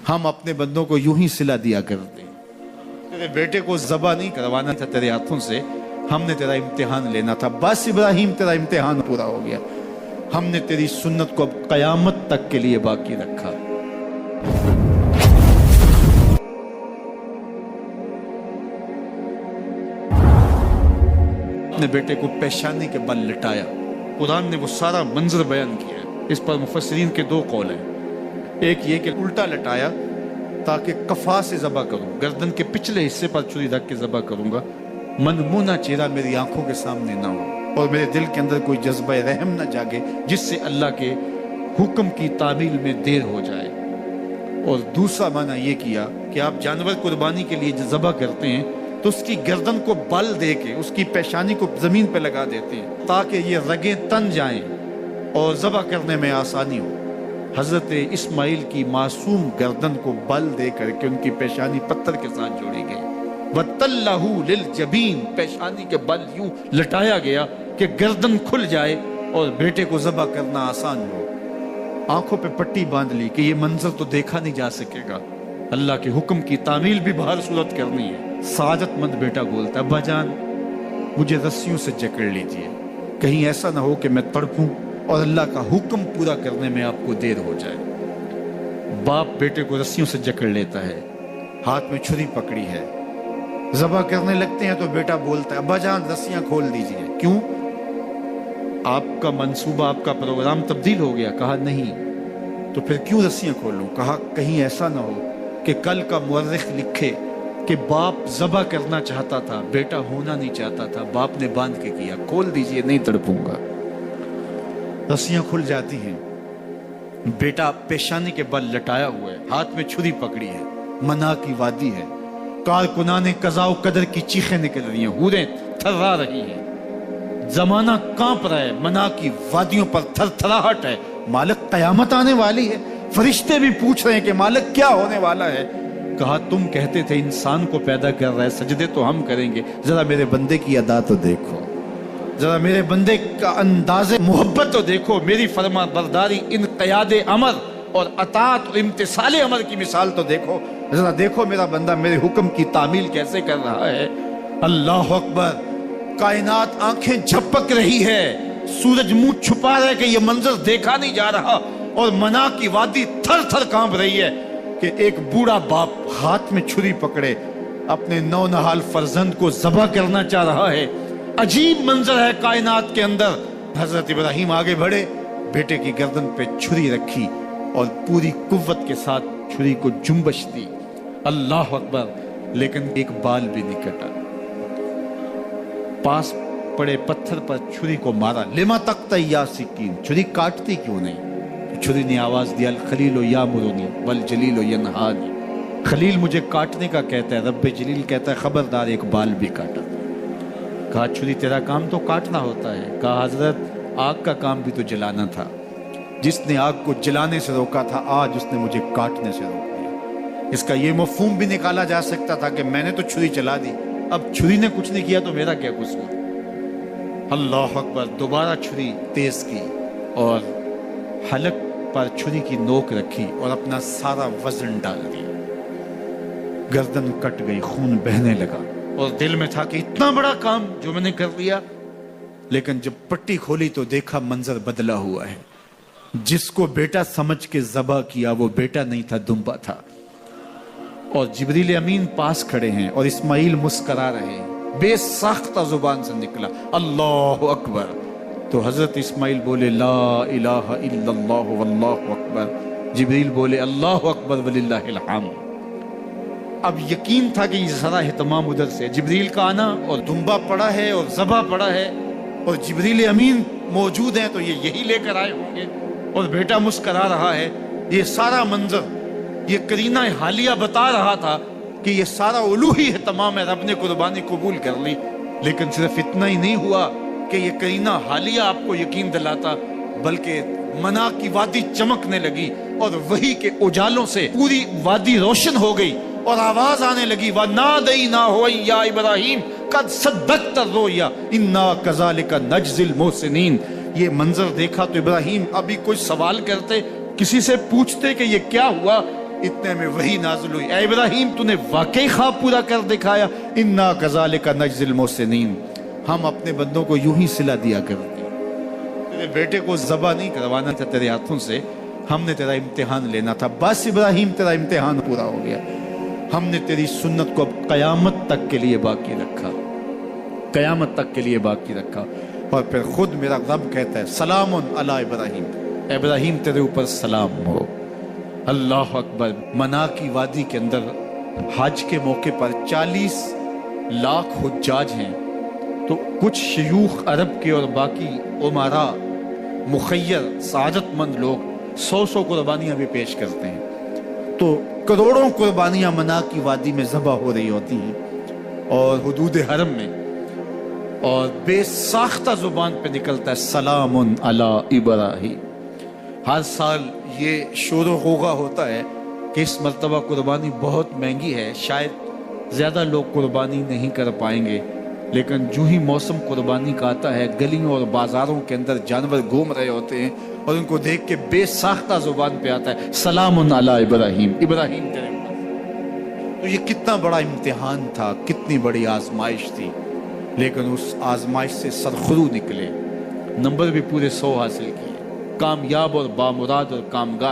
ہم اپنے بندوں کو یوں ہی صلہ دیا کرتے ہیں. تیرے بیٹے کو ذبح نہیں کروانا تھا تیرے ہاتھوں سے، ہم نے تیرا امتحان لینا تھا. بس ابراہیم تیرا امتحان پورا ہو گیا، ہم نے تیری سنت کو اب قیامت تک کے لیے باقی رکھا. اپنے بیٹے کو پیشانی کے بل لٹایا. قرآن نے وہ سارا منظر بیان کیا ہے. اس پر مفسرین کے دو قول ہیں. ایک یہ کہ الٹا لٹایا تاکہ کفا سے ذبح کروں، گردن کے پچھلے حصے پر چھری رکھ کے ذبح کروں گا، منمونہ چہرہ میری آنکھوں کے سامنے نہ ہو اور میرے دل کے اندر کوئی جذبہ رحم نہ جاگے جس سے اللہ کے حکم کی تعمیل میں دیر ہو جائے. اور دوسرا معنی یہ کیا کہ آپ جانور قربانی کے لیے ذبح کرتے ہیں تو اس کی گردن کو بل دے کے اس کی پیشانی کو زمین پہ لگا دیتے ہیں تاکہ یہ رگیں تن جائیں اور ذبح کرنے میں آسانی ہو. حضرت اسماعیل کی معصوم گردن کو بل دے کر کے ان کی پیشانی پتھر کے ساتھ جوڑی گئی. وَتَلَّهُ لِلْجَبِينِ، پیشانی کے بل یوں لٹایا گیا کہ گردن کھل جائے اور بیٹے کو ذبح کرنا آسان ہو. آنکھوں پہ پٹی باندھ لی کہ یہ منظر تو دیکھا نہیں جا سکے گا، اللہ کے حکم کی تعمیل بھی بہر صورت کرنی ہے. سعادت مند بیٹا بولتا ہے، ابا جان مجھے رسیوں سے جکڑ لیجئے، کہیں ایسا نہ ہو کہ میں تڑپوں اور اللہ کا حکم پورا کرنے میں آپ کو دیر ہو جائے. باپ بیٹے کو رسیوں سے جکڑ لیتا ہے، ہاتھ میں چھری پکڑی ہے، ذبح کرنے لگتے ہیں تو بیٹا بولتا ہے، ابا جان رسیاں کھول دیجئے. کیوں؟ آپ کا منصوبہ، آپ کا پروگرام تبدیل ہو گیا. کہا نہیں. تو پھر کیوں رسیاں کھولوں؟ کہا کہیں ایسا نہ ہو کہ کل کا مورخ لکھے کہ باپ ذبح کرنا چاہتا تھا، بیٹا ہونا نہیں چاہتا تھا، باپ نے باندھ کے کیا. کھول دیجئے، نہیں تڑپوں گا. رسیاں کھل جاتی ہیں. بیٹا پیشانی کے بل لٹایا ہوا ہے، ہاتھ میں چھری پکڑی ہے، منا کی وادی ہے، کارکنان قضاء و قدر کی چیخیں نکل رہی ہیں، حوریں تھرا رہی ہیں، زمانہ کانپ رہا ہے، منا کی وادیوں پر تھر تھراہٹ ہے. مالک قیامت آنے والی ہے. فرشتے بھی پوچھ رہے ہیں کہ مالک کیا ہونے والا ہے. کہا تم کہتے تھے انسان کو پیدا کر رہا ہے، سجدے تو ہم کریں گے، ذرا میرے بندے کی ادا تو دیکھو، ذرا میرے بندے کا انداز محبت تو دیکھو، میری فرما برداری، انقیاد امر اور اطاعت اور امتثال امر کی مثال تو دیکھو، ذرا دیکھو میرا بندہ میرے حکم کی تعمیل کیسے کر رہا ہے. اللہ اکبر. کائنات آنکھیں جھپک رہی ہے، سورج منہ چھپا رہا ہے کہ یہ منظر دیکھا نہیں جا رہا، اور منا کی وادی تھر تھر کانپ رہی ہے کہ ایک بوڑھا باپ ہاتھ میں چھری پکڑے اپنے نونہال فرزند کو ذبح کرنا چاہ رہا ہے. عجیب منظر ہے کائنات کے اندر. حضرت ابراہیم آگے بڑھے، بیٹے کی گردن پہ چھری رکھی اور پوری قوت کے ساتھ چھری کو جنبش دی. اللہ اکبر. لیکن ایک بال بھی نہیں کٹا. پاس پڑے پتھر پر چھری کو مارا. لما تقطع یا سکین، چھری کاٹتی کیوں نہیں؟ چھری نے آواز دیا، الخلیل یامرنی والجلیل ینہانی، خلیل مجھے کاٹنے کا کہتا ہے، رب جلیل کہتا ہے خبردار ایک بال بھی کاٹا. کہا چھری تیرا کام تو کاٹنا ہوتا ہے. کہا حضرت آگ کا کام بھی تو جلانا تھا، جس نے آگ کو جلانے سے روکا تھا آج اس نے مجھے کاٹنے سے روک دیا. اس کا یہ مفہوم بھی نکالا جا سکتا تھا کہ میں نے تو چھری چلا دی، اب چھری نے کچھ نہیں کیا تو میرا کیا قصور. اللہ اکبر. دوبارہ چھری تیز کی اور حلق پر چھری کی نوک رکھی اور اپنا سارا وزن ڈال دیا. گردن کٹ گئی، خون بہنے لگا اور دل میں تھا کہ اتنا بڑا کام جو میں نے کر لیا. لیکن جب پٹی کھولی تو دیکھا منظر بدلا ہوا ہے. جس کو بیٹا سمجھ کے ذبح کیا وہ بیٹا نہیں تھا، دمبا تھا. اور جبریل امین پاس کھڑے ہیں اور اسماعیل مسکرا رہے ہیں. بے ساختہ زبان سے نکلا اللہ اکبر. تو حضرت اسماعیل بولے لا الہ الا اللہ واللہ اکبر. جبریل بولے اللہ اکبر وللہ الحمد. اب یقین تھا کہ یہ سارا اہتمام ادھر سے، جبریل کا آنا اور دمبا پڑا ہے اور ذبح پڑا ہے اور جبریل امین موجود ہیں تو یہ یہی لے کر آئے ہوں گے اور بیٹا مسکرا رہا ہے. یہ سارا منظر، یہ قرینہ حالیہ بتا رہا تھا کہ یہ سارا الوہی اہتمام ہے، رب نے قربانی قبول کر لی. لیکن صرف اتنا ہی نہیں ہوا کہ یہ قرینہ حالیہ آپ کو یقین دلاتا، بلکہ منا کی وادی چمکنے لگی اور وحی کے اجالوں سے پوری وادی روشن ہو گئی اور آواز آنے لگی وَنَادَيْنَاهُ يَا إِبْرَاهِيمُ قَدْ صَدَّقْتَ الرُّؤْيَا إِنَّا كَذَلِكَ نَجْزِي الْمُحْسِنِينَ. یہ منظر دیکھا تو ابراہیم ابھی کوئی سوال کرتے، کسی سے پوچھتے کہ یہ کیا ہوا، اتنے میں وہی نازل ہوئی، اے ابراہیم تو نے واقعی خواب پورا کر دکھایا، انا کذالک نجزی المحسنین، ہم اپنے بندوں کو یوں ہی صلہ دیا کرتے ہیں۔ تیرے بیٹے کو ذبح نہیں کروانا تھا تیرے ہاتھوں سے، ہم نے تیرا امتحان لینا تھا، بس ابراہیم تیرا امتحان پورا ہو گیا، ہم نے تیری سنت کو اب قیامت تک کے لیے باقی رکھا، قیامت تک کے لیے باقی رکھا۔ اور پھر خود میرا رب کہتا ہے سلام علی ابراہیم، ابراہیم تیرے اوپر سلام ہو۔ اللہ اکبر۔ منا کی وادی کے اندر حج کے موقع پر 40 لاکھ حجاج ہیں، تو کچھ شیوخ عرب کے اور باقی عمراء مخیر سعادت مند لوگ 100 قربانیاں بھی پیش کرتے ہیں، تو کروڑوں قربانیاں منا کی وادی میں ذبح ہو رہی ہوتی ہیں اور حدود حرم میں، اور بے ساختہ زبان پہ نکلتا ہے سلام علی ابراہیم۔ ہر سال یہ شور و غوغا ہوتا ہے کہ اس مرتبہ قربانی بہت مہنگی ہے، شاید زیادہ لوگ قربانی نہیں کر پائیں گے، لیکن جو ہی موسم قربانی کا آتا ہے گلیوں اور بازاروں کے اندر جانور گھوم رہے ہوتے ہیں اور ان کو دیکھ کے بے ساختہ زبان پہ آتا ہے سلام علی ابراہیم، ابراہیم تیرے اوپر۔ تو یہ کتنا بڑا امتحان تھا، کتنی بڑی آزمائش تھی، لیکن اس آزمائش سے سرخرو نکلے، نمبر بھی پورے 100 حاصل کیے، کامیاب اور بامراد اور کامگار